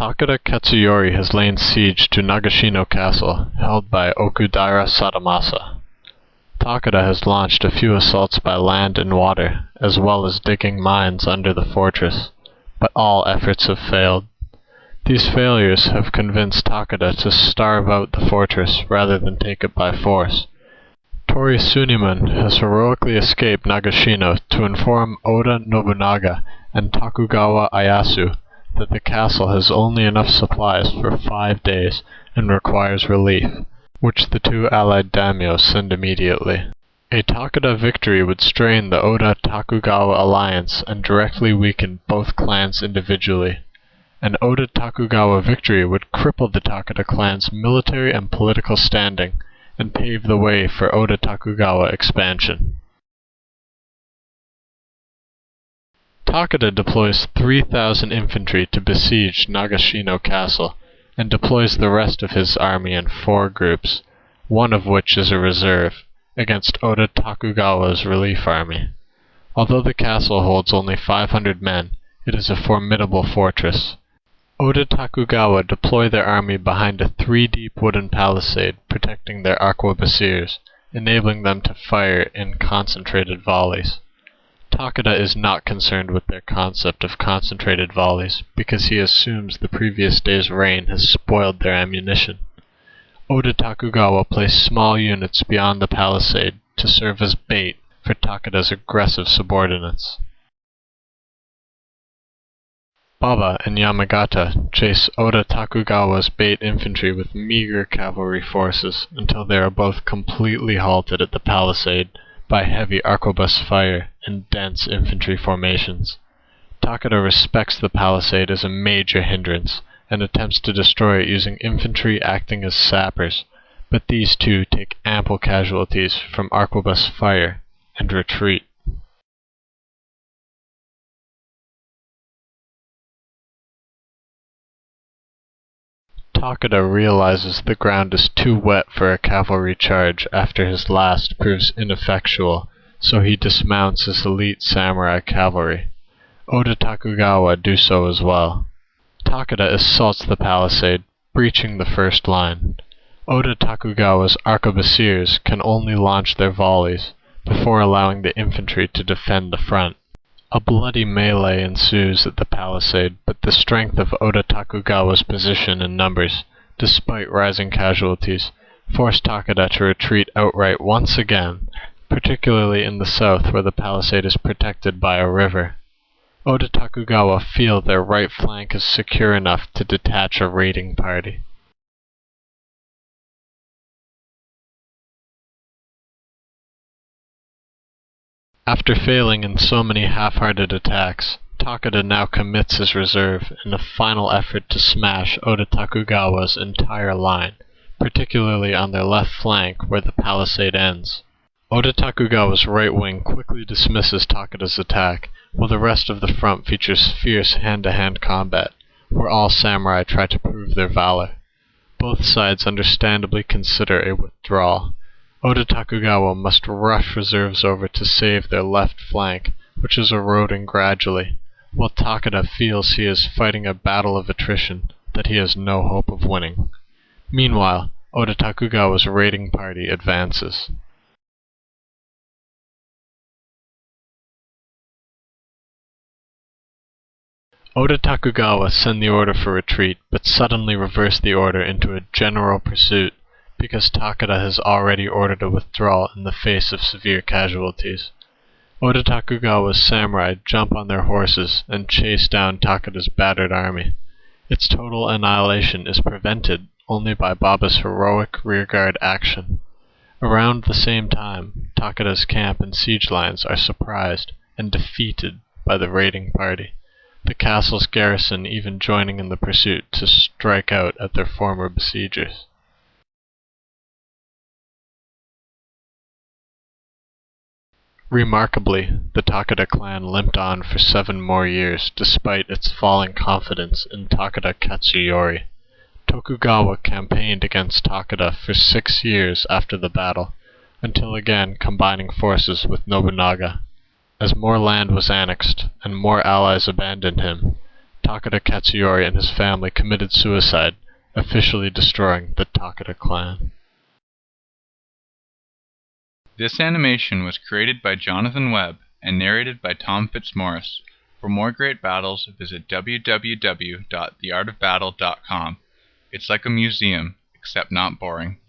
Takeda Katsuyori has laid siege to Nagashino Castle, held by Okudara Sadamasa. Takeda has launched a few assaults by land and water, as well as digging mines under the fortress, but all efforts have failed. These failures have convinced Takeda to starve out the fortress rather than take it by force. Tori Suniman has heroically escaped Nagashino to inform Oda Nobunaga and Tokugawa Ieyasu that the castle has only enough supplies for 5 days and requires relief, which the two allied daimyos send immediately. A Takeda victory would strain the Oda-Tokugawa alliance and directly weaken both clans individually. An Oda-Tokugawa victory would cripple the Takeda clan's military and political standing and pave the way for Oda-Tokugawa expansion. Takeda deploys 3,000 infantry to besiege Nagashino Castle, and deploys the rest of his army in 4 groups, one of which is a reserve, against Oda-Tokugawa's relief army. Although the castle holds only 500 men, it is a formidable fortress. Oda-Tokugawa deploy their army behind a 3-deep wooden palisade protecting their arquebusiers, enabling them to fire in concentrated volleys. Takeda is not concerned with their concept of concentrated volleys because he assumes the previous day's rain has spoiled their ammunition. Oda-Tokugawa placed small units beyond the palisade to serve as bait for Takeda's aggressive subordinates. Baba and Yamagata chase Oda-Tokugawa's bait infantry with meager cavalry forces until they are both completely halted at the palisade by heavy arquebus fire and dense infantry formations. Takeda respects the palisade as a major hindrance and attempts to destroy it using infantry acting as sappers, but these two take ample casualties from arquebus fire and retreat. Takeda realizes the ground is too wet for a cavalry charge after his last proves ineffectual, so he dismounts his elite samurai cavalry. Oda-Tokugawa do so as well. Takeda assaults the palisade, breaching the first line. Oda-Tokugawa's arquebusiers can only launch their volleys, before allowing the infantry to defend the front. A bloody melee ensues at the palisade, but the strength of Oda-Tokugawa's position and numbers, despite rising casualties, force Takeda to retreat outright once again, particularly in the south where the palisade is protected by a river. Oda-Tokugawa feel their right flank is secure enough to detach a raiding party. After failing in so many half-hearted attacks, Takeda now commits his reserve in a final effort to smash Oda-Tokugawa's entire line, particularly on their left flank where the palisade ends. Oda-Tokugawa's right wing quickly dismisses Takeda's attack, while the rest of the front features fierce hand-to-hand combat, where all samurai try to prove their valor. Both sides understandably consider a withdrawal. Oda-Tokugawa must rush reserves over to save their left flank, which is eroding gradually, while Takeda feels he is fighting a battle of attrition that he has no hope of winning. Meanwhile, Oda-Tokugawa's raiding party advances. Oda-Tokugawa send the order for retreat, but suddenly reverse the order into a general pursuit, because Takeda has already ordered a withdrawal in the face of severe casualties. Oda-Tokugawa's samurai jump on their horses and chase down Takeda's battered army. Its total annihilation is prevented only by Baba's heroic rearguard action. Around the same time, Takeda's camp and siege lines are surprised and defeated by the raiding party, the castle's garrison even joining in the pursuit to strike out at their former besiegers. Remarkably, the Takeda clan limped on for 7 more years despite its falling confidence in Takeda Katsuyori. Tokugawa campaigned against Takeda for 6 years after the battle, until again combining forces with Nobunaga. As more land was annexed and more allies abandoned him, Takeda Katsuyori and his family committed suicide, officially destroying the Takeda clan. This animation was created by Jonathan Webb and narrated by Tom Fitzmaurice. For more great battles, visit www.theartofbattle.com. It's like a museum, except not boring.